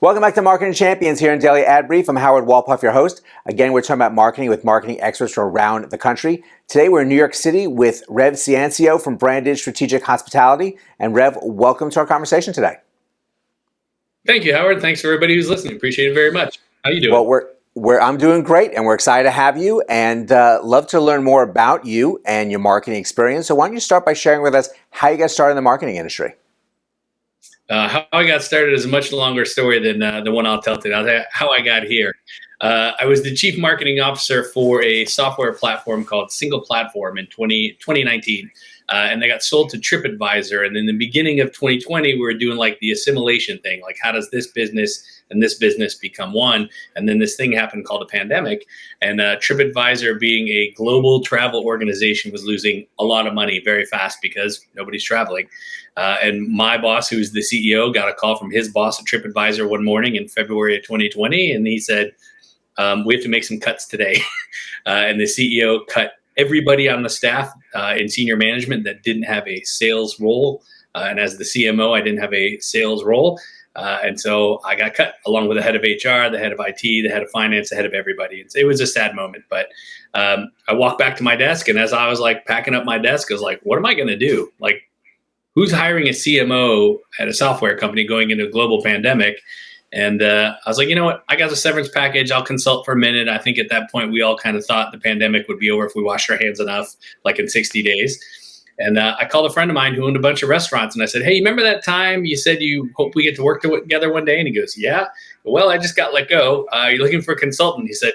Welcome back to Marketing Champions here in Daily Ad Brief. I'm Howard Walpuff, your host. Again, we're talking about marketing with marketing experts from around the country. Today, we're in New York City with Rev Ciancio from Branded Strategic Hospitality. And Rev, welcome to our conversation today. Thank you, Howard. Thanks for everybody who's listening. Appreciate it very much. How you doing? Well, I'm doing great, and we're excited to have you, and love to learn more about you and your marketing experience. So why don't you start by sharing with us how you got started in the marketing industry? How I got started is a much longer story than the one I'll tell today. I'll tell you how I got here. I was the chief marketing officer for a software platform called Single Platform in 2019. And they got sold to TripAdvisor. And in the beginning of 2020, we were doing like the assimilation thing. Like, how does this business and this business become one? And then this thing happened called a pandemic. And TripAdvisor, being a global travel organization, was losing a lot of money very fast because nobody's traveling. And my boss, who's the CEO, got a call from his boss at TripAdvisor one morning in February of 2020. And he said, we have to make some cuts today. And the CEO cut everybody on the staff in senior management that didn't have a sales role. And as the CMO, I didn't have a sales role. And so I got cut along with the head of HR, the head of IT, the head of finance, the head of everybody. It was a sad moment, but I walked back to my desk, and as I was like packing up my desk, I was like, what am I going to do? Like, who's hiring a CMO at a software company going into a global pandemic? And I was like, you know what? I got a severance package. I'll consult for a minute. I think at that point, we all kind of thought the pandemic would be over if we washed our hands enough, like in 60 days. And I called a friend of mine who owned a bunch of restaurants. And I said, hey, remember that time you said you hope we get to work together one day? And he goes, yeah. Well, I just got let go. You're looking for a consultant. He said,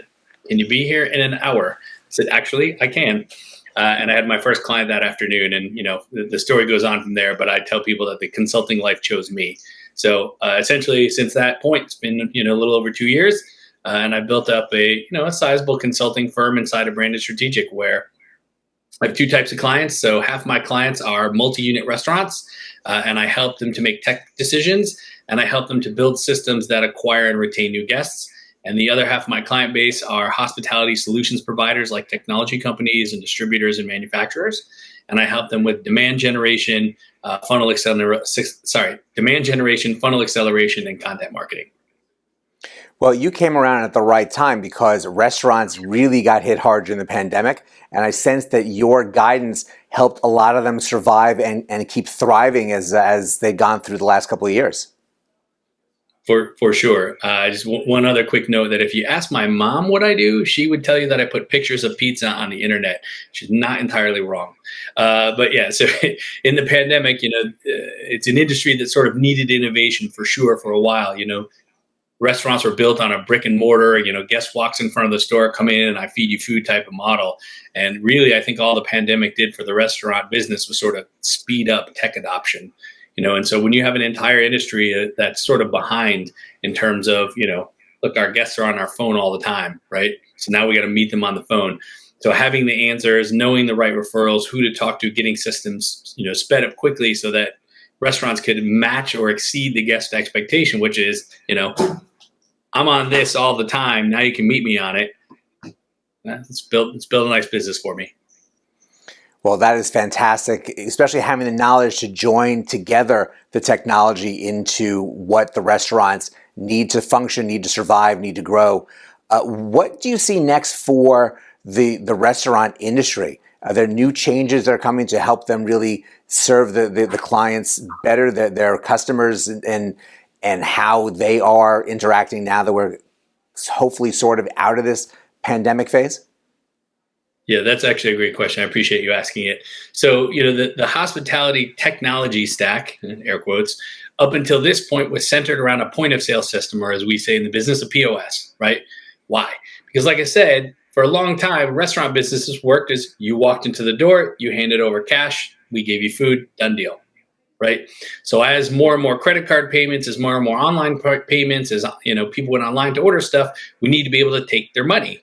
can you be here in an hour? I said, actually, I can. And I had my first client that afternoon. And, you know, the story goes on from there. But I tell people that the consulting life chose me. So essentially, since that point, it's been a little over 2 years, and I built up a sizable consulting firm inside of Branded Strategic, where I have two types of clients. So half my clients are multi-unit restaurants, and I help them to make tech decisions, and I help them to build systems that acquire and retain new guests. And the other half of my client base are hospitality solutions providers like technology companies and distributors and manufacturers. And I help them with demand generation, funnel acceleration, and content marketing. Well, you came around at the right time because restaurants really got hit hard during the pandemic. And I sense that your guidance helped a lot of them survive and keep thriving as they've gone through the last couple of years. For sure. Just one other quick note that if you ask my mom what I do, she would tell you that I put pictures of pizza on the internet. She's not entirely wrong. But yeah, so in the pandemic, it's an industry that sort of needed innovation for sure for a while. Restaurants were built on a brick and mortar, guest walks in front of the store, come in and I feed you food type of model. And really, I think all the pandemic did for the restaurant business was sort of speed up tech adoption. And so when you have an entire industry that's sort of behind in terms of, look, our guests are on our phone all the time, right? So now we got to meet them on the phone. So having the answers, knowing the right referrals, who to talk to, getting systems, sped up quickly so that restaurants could match or exceed the guest expectation, which is, I'm on this all the time. Now you can meet me on it. It's built a nice business for me. Well, that is fantastic, especially having the knowledge to join together the technology into what the restaurants need to function, need to survive, need to grow. What do you see next for the restaurant industry? Are there new changes that are coming to help them really serve the clients better, their customers, and how they are interacting now that we're hopefully sort of out of this pandemic phase? Yeah, that's actually a great question. I appreciate you asking it. So, the hospitality technology stack, air quotes, up until this point was centered around a point of sale system, or as we say in the business, a POS, right? Why? Because like I said, for a long time, restaurant businesses worked as you walked into the door, you handed over cash, we gave you food, done deal, right? So as more and more credit card payments, as more and more online payments, as people went online to order stuff, we need to be able to take their money,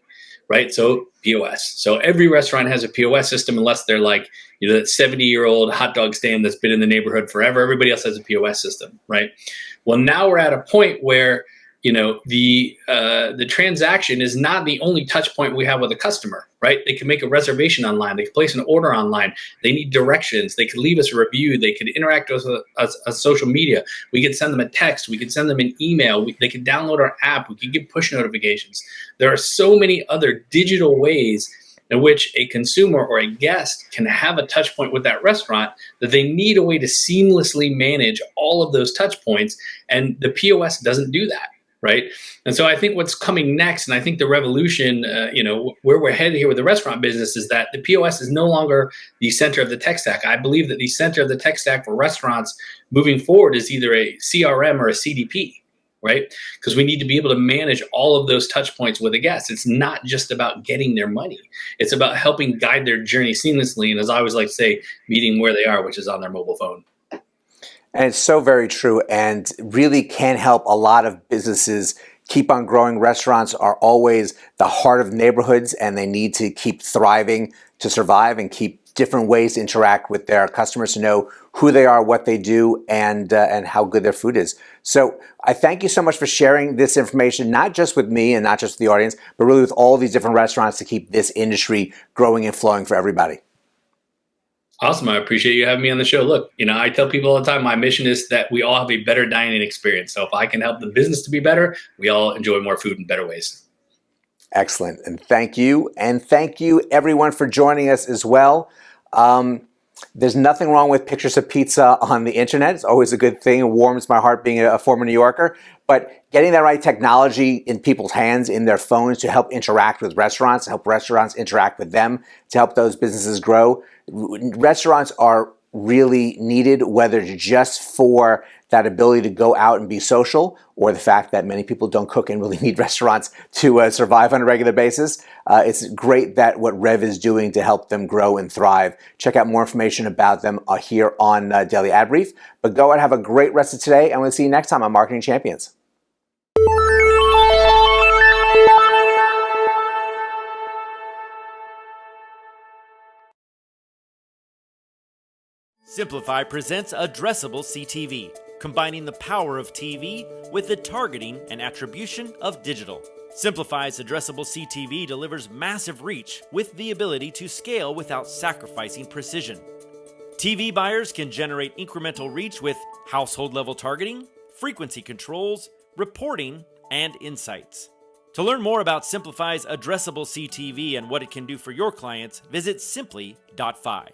right? So POS. So every restaurant has a POS system, unless they're like, that 70-year-old hot dog stand that's been in the neighborhood forever. Everybody else has a POS system, right? Well, now we're at a point where, the transaction is not the only touch point we have with a customer, right? They can make a reservation online. They can place an order online. They need directions. They could leave us a review. They could interact with us on social media. We could send them a text. We could send them an email. They could download our app. We could get push notifications. There are so many other digital ways in which a consumer or a guest can have a touch point with that restaurant, that they need a way to seamlessly manage all of those touch points. And the POS doesn't do that. Right. And so I think what's coming next, and I think the revolution, where we're headed here with the restaurant business, is that the POS is no longer the center of the tech stack. I believe that the center of the tech stack for restaurants moving forward is either a CRM or a CDP, right? Because we need to be able to manage all of those touch points with a guest. It's not just about getting their money. It's about helping guide their journey seamlessly. And as I always like to say, meeting where they are, which is on their mobile phone. And it's so very true, and really can help a lot of businesses keep on growing. Restaurants are always the heart of neighborhoods, and they need to keep thriving to survive and keep different ways to interact with their customers, to know who they are, what they do, and how good their food is. So I thank you so much for sharing this information, not just with me and not just with the audience, but really with all these different restaurants, to keep this industry growing and flowing for everybody. Awesome. I appreciate you having me on the show. Look, I tell people all the time, my mission is that we all have a better dining experience. So if I can help the business to be better, we all enjoy more food in better ways. Excellent. And thank you. And thank you, everyone, for joining us as well. There's nothing wrong with pictures of pizza on the internet. It's always a good thing. It warms my heart being a former New Yorker. But getting that right technology in people's hands, in their phones, to help interact with restaurants, to help restaurants interact with them, to help those businesses grow. Restaurants are really needed, whether just for that ability to go out and be social, or the fact that many people don't cook and really need restaurants to survive on a regular basis. It's great that what Rev is doing to help them grow and thrive. Check out more information about them here on Daily Ad Brief. But go and have a great rest of today, and we'll see you next time on Marketing Champions. Simplify presents Addressable CTV, combining the power of TV with the targeting and attribution of digital. Simplify's Addressable CTV delivers massive reach with the ability to scale without sacrificing precision. TV buyers can generate incremental reach with household-level targeting, frequency controls, reporting, and insights. To learn more about Simplify's Addressable CTV and what it can do for your clients, visit simply.fi.